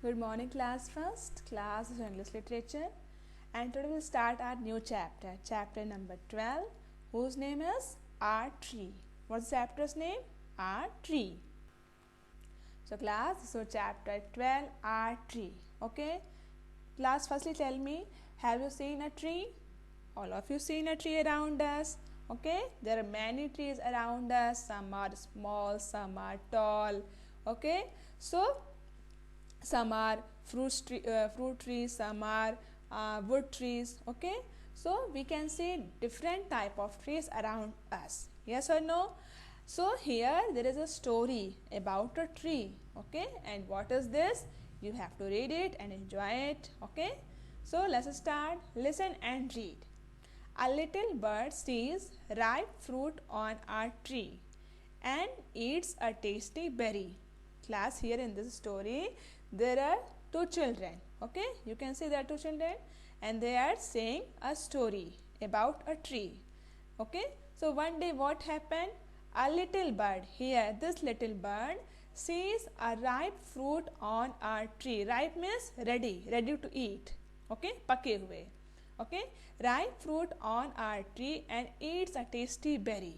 Good morning, class. First class is English literature, and today we'll start our new chapter, chapter number 12, whose name is Our Tree. What's the chapter's name? Our Tree. So, class, chapter 12, Our Tree. Okay, class. Firstly, tell me, have you seen a tree? All of you seen a tree around us. Okay, there are many trees around us. Some are small, some are tall. Okay, so some are fruit trees, some are wood trees. Okay, so we can see different type of trees around us. Yes or no? So here there is a story about a tree. Okay, and what is this? You have to read it and enjoy it. Okay, so let's start. Listen and read. A little bird sees ripe fruit on a tree and eats a tasty berry. Class, here in this story there are two children. Okay, you can see there are two children and they are saying a story about a tree. Okay, so one day what happened? A little bird, here this little bird sees a ripe fruit on a tree. Ripe means ready to eat. Okay, पके हुए. Okay, ripe fruit on a tree and eats a tasty berry.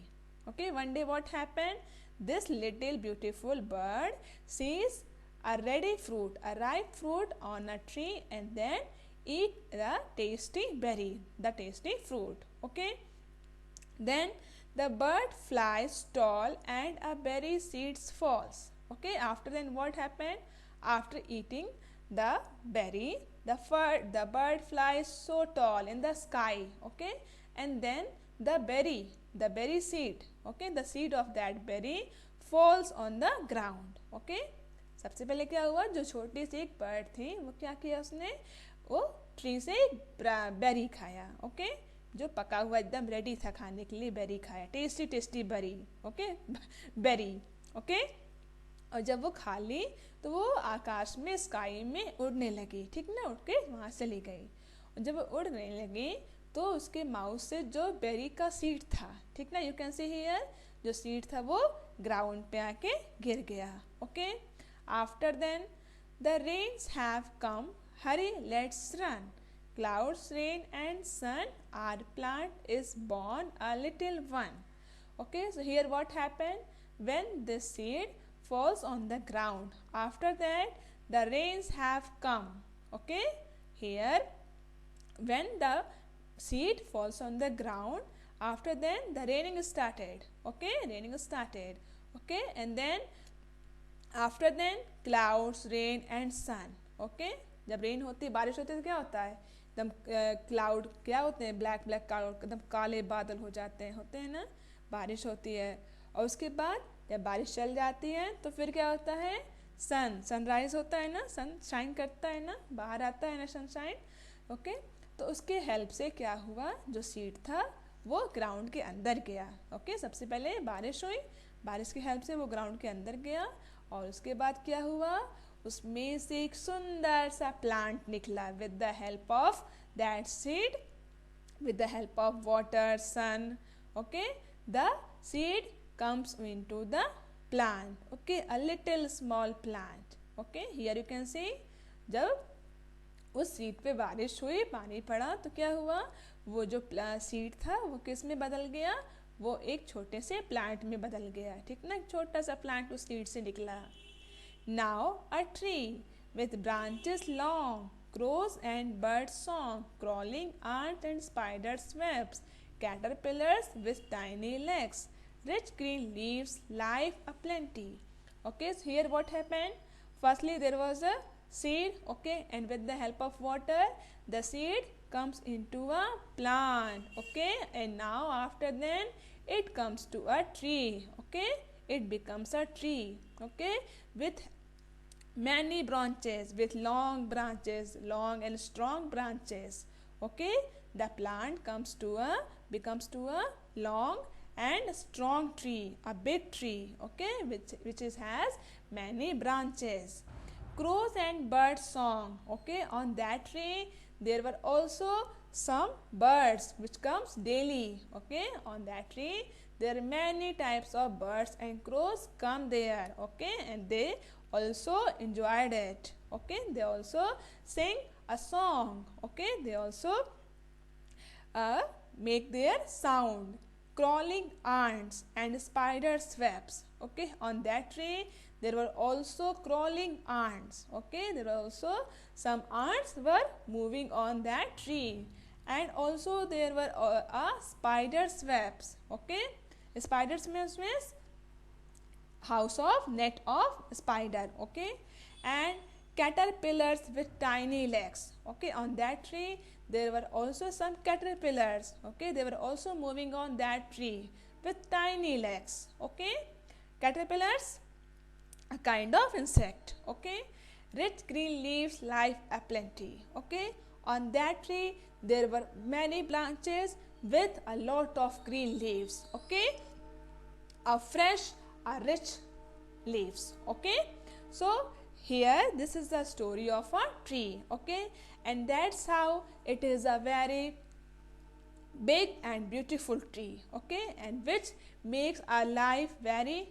Okay, one day what happened? This little beautiful bird sees a ready fruit, a ripe fruit on a tree and then eat the tasty berry, the tasty fruit. Okay, then the bird flies tall and a berry seeds falls. Okay, after then what happened? After eating the berry, the bird flies so tall in the sky. Okay, and then the berry seed, okay, the seed of that berry falls on the ground. Okay, सबसे पहले क्या हुआ, जो छोटी सी एक bird थी वो क्या किया, उसने वो ट्री से बेरी खाया. ओके, जो पका हुआ एकदम रेडी था खाने के लिए, बेरी खाया, tasty tasty berry. Okay, berry. Okay, और जब वो खा ली तो वो आकाश में, स्काई में उड़ने लगी. ठीक ना, उड़ के वहाँ चली गई. और जब वो उड़ने लगी तो उसके माउथ से जो बेरी का सीड था, ठीक ना, यू कैन सी हियर, जो सीड था वो ग्राउंड पे आके गिर गया. Okay, after then the rains have come, hurry let's run, clouds rain and sun, our plant is born a little one. Okay, so here what happened, when this seed falls on the ground, after that the rains have come. Okay, here when the seed falls on the ground, after then the raining started. Okay, raining started. Okay, and then after then clouds, rain and sun. Okay, जब rain होती है, बारिश होती है तो क्या होता है, एकदम क्लाउड क्या होते हैं, ब्लैक ब्लैक क्लाउड, एकदम काले बादल हो जाते हैं, होते हैं ना, बारिश होती है. और उसके बाद जब बारिश चल जाती है तो फिर क्या होता है, सनराइज होता है ना, सन शाइन करता है ना, बाहर आता है ना सनशाइन. ओके, तो उसके हेल्प से क्या हुआ, जो सीड था वो ग्राउंड के अंदर गया. ओके, सबसे पहले बारिश हुई, बारिश की हेल्प से वो ग्राउंड के अंदर गया और उसके बाद क्या हुआ, उसमें से एक सुंदर सा प्लांट निकला with the help of that seed, with the help of water, sun. Okay, the seed comes into the plant. Okay, a little small plant. Okay, here you can see, जब उस सीड पे बारिश हुई, पानी पड़ा तो क्या हुआ, वो जो सीड था वो किस में बदल गया, वो एक छोटे से प्लांट में बदल गया. ठीक ना, एक छोटा सा प्लांट उस सीड से निकला. Now a tree with branches long, crows and birds song, crawling ant and spiders webs, caterpillars with tiny legs, rich green leaves, life aplenty. Okay, so here what happened? Firstly there was a seed, okay, and with the help of water the seed comes into a plant. Okay, and now after then it comes to a tree. Okay, it becomes a tree. Okay, with many branches, with long branches, long and strong branches. Okay, the plant becomes to a long and strong tree, a big tree. Okay, which has many branches. Crows and birds song. Okay, on that tree there were also some birds which comes daily. Okay, on that tree there are many types of birds and crows come there. Okay, and they also enjoyed it. Okay, they also sing a song. Okay, they also make their sound. Crawling ants and spiders webs. Okay, on that tree there were also crawling ants. Okay, there were also some ants were moving on that tree, and also there were spiders webs. Okay, spiders means house of net of spider. Okay, and caterpillars with tiny legs. Okay, on that tree there were also some caterpillars. Okay, they were also moving on that tree with tiny legs. Okay, caterpillars, a kind of insect. Okay, rich green leaves, life aplenty. Okay, on that tree there were many branches with a lot of green leaves. Okay, a fresh, a rich leaves. Okay, so here this is the story of a tree. Okay, and that's how it is a very big and beautiful tree. Okay, and which makes our life very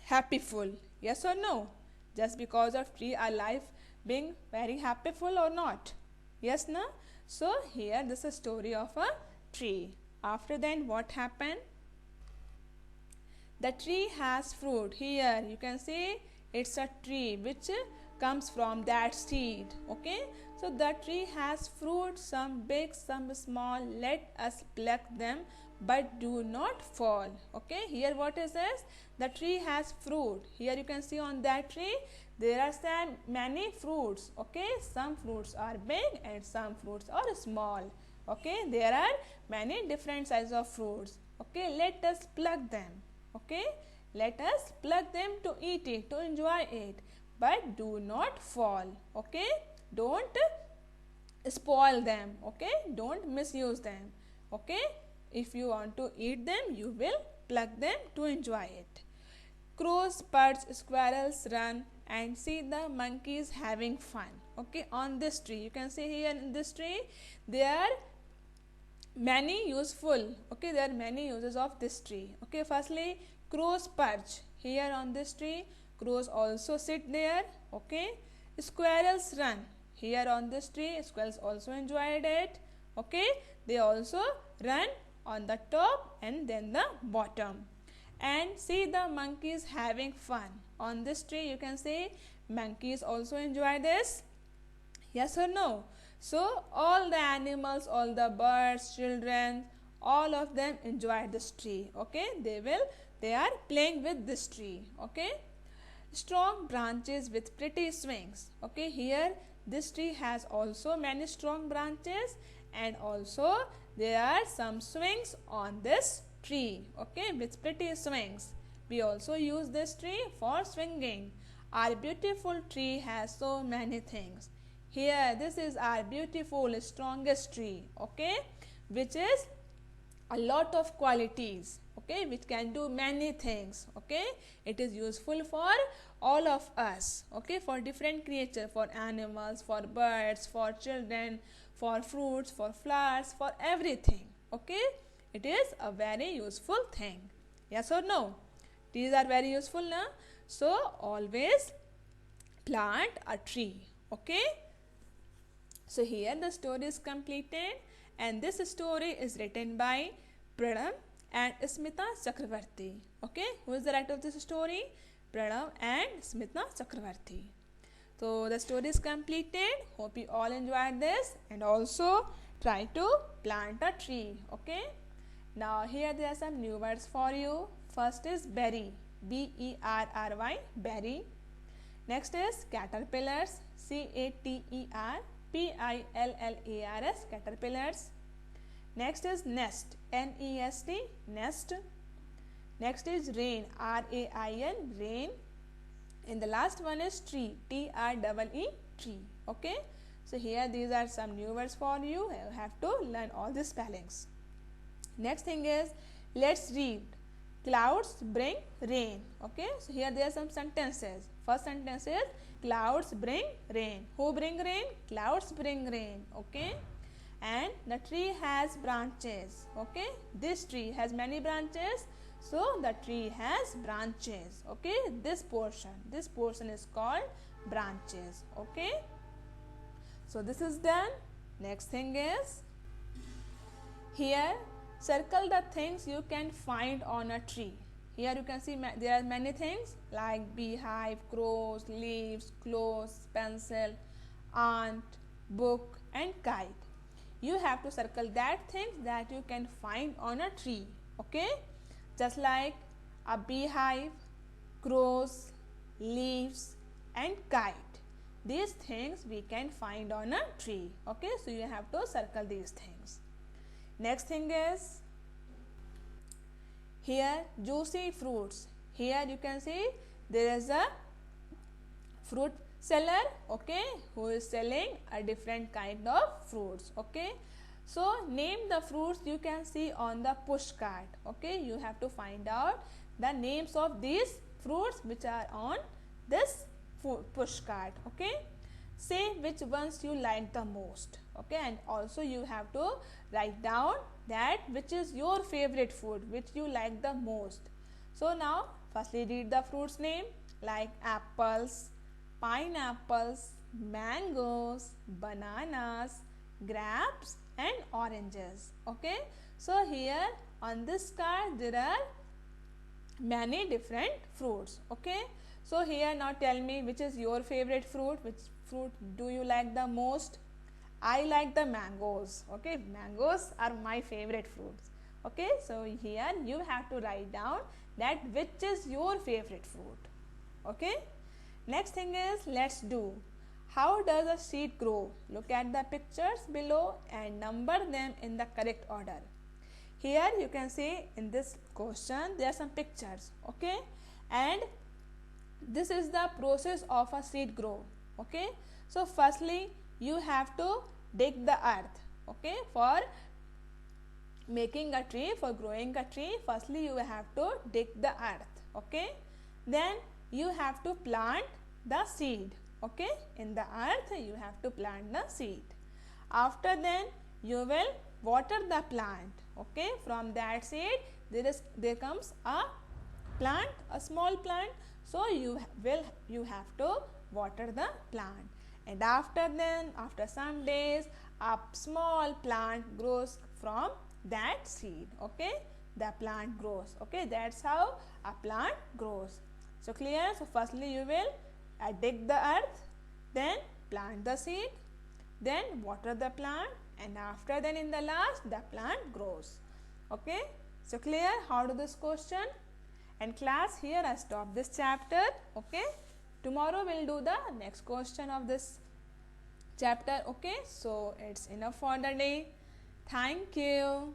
happyful. Yes or no? Just because of tree our life being very happyful or not? Yes, no? So here this is a story of a tree. After then what happened? The tree has fruit. Here you can see it's a tree which comes from that seed. Okay, so the tree has fruit, some big, some small. Let us pluck them, but do not fall. Okay, here what is this? The tree has fruit. Here you can see on that tree there are some many fruits. Okay, some fruits are big and some fruits are small. Okay, there are many different sizes of fruits. Okay, let us pluck them. Okay, let us pluck them to eat it, to enjoy it, but do not fall. Okay, don't spoil them. Okay, don't misuse them. Okay, if you want to eat them, you will pluck them to enjoy it. Crows, birds, squirrels run and see the monkeys having fun. Okay, on this tree you can see here in this tree there are many useful. Okay, there are many uses of this tree. Okay, firstly, crows perch here on this tree. Crows also sit there. Okay, squirrels run here on this tree. Squirrels also enjoyed it. Okay, they also run on the top and then the bottom. And see the monkeys having fun on this tree. You can see monkeys also enjoy this. Yes or no? So all the animals, all the birds, children, all of them enjoy this tree. Okay, they are playing with this tree. Okay, strong branches with pretty swings. Okay, here this tree has also many strong branches and also there are some swings on this tree. Okay, with pretty swings. We also use this tree for swinging. Our beautiful tree has so many things. Here this is our beautiful strongest tree. Okay, which is a lot of qualities. Okay, which can do many things. Okay, it is useful for all of us. Okay, for different creatures, for animals, for birds, for children, for fruits, for flowers, for everything. Okay, it is a very useful thing. Yes or no? Trees are very useful now. So always plant a tree. Okay, so here the story is completed and this story is written by Pranam and Smita Chakravarti. Okay, who is the writer of this story? Pranam and Smita Chakravarti. So the story is completed. Hope you all enjoyed this and also try to plant a tree. Okay, now here there are some new words for you. First is berry, B-E-R-R-Y, berry. Next is caterpillars, C-A-T-E-R-P-I-L-L-A-R-S, caterpillars. Next is nest, N-E-S-T, nest. Next is rain, R-A-I-N, rain. And the last one is tree, T-R-E-E, tree. Okay, so here these are some new words for you. You have to learn all the spellings. Next thing is let's read. Clouds bring rain. Okay, so here there are some sentences. First sentence is clouds bring rain. Who bring rain? Clouds bring rain. Okay, and the tree has branches. Okay, this tree has many branches, So the tree has branches. Okay, this portion is called branches. Okay, so this is done. Next thing is, here circle the things you can find on a tree. Here you can see there are many things like beehive, crows, leaves, clothes, pencil, ant, book and kite. You have to circle that things that you can find on a tree. Okay, just like a beehive, crows, leaves and kite. These things we can find on a tree. Okay, so you have to circle these things. Next thing is, here juicy fruits. Here you can see there is a fruit seller, okay, who is selling a different kind of fruits. Okay, so name the fruits you can see on the push cart. Okay, you have to find out the names of these fruits which are on this push cart. Okay, say which ones you like the most. Okay, and also you have to write down that which is your favorite food, which you like the most. So now firstly read the fruits name like apples, pineapples, mangoes, bananas, grapes and oranges. Okay, so here on this card there are many different fruits. Okay, so here now tell me which is your favorite fruit, which fruit do you like the most. I like the mangoes. Okay, mangoes are my favorite fruits. Okay, so here you have to write down that which is your favorite fruit. Okay, next thing is, let's do. How does a seed grow? Look at the pictures below and number them in the correct order. Here you can see in this question there are some pictures. Okay, and this is the process of a seed grow. Okay, so firstly you have to dig the earth. Okay, for making a tree, for growing a tree, firstly you have to dig the earth. Okay, then you have to plant the seed. Okay, in the earth you have to plant the seed. After then you will water the plant. Okay, from that seed there comes a plant, a small plant. So you have to water the plant, and after some days a small plant grows from that seed. Okay, the plant grows. Okay, that's how a plant grows. So clear? So firstly you will dig the earth, then plant the seed, then water the plant, and after then in the last the plant grows. Okay, so clear how to this question? And class, here I stop this chapter. Okay, tomorrow we'll do the next question of this chapter. Okay, so it's enough for the day. Thank you.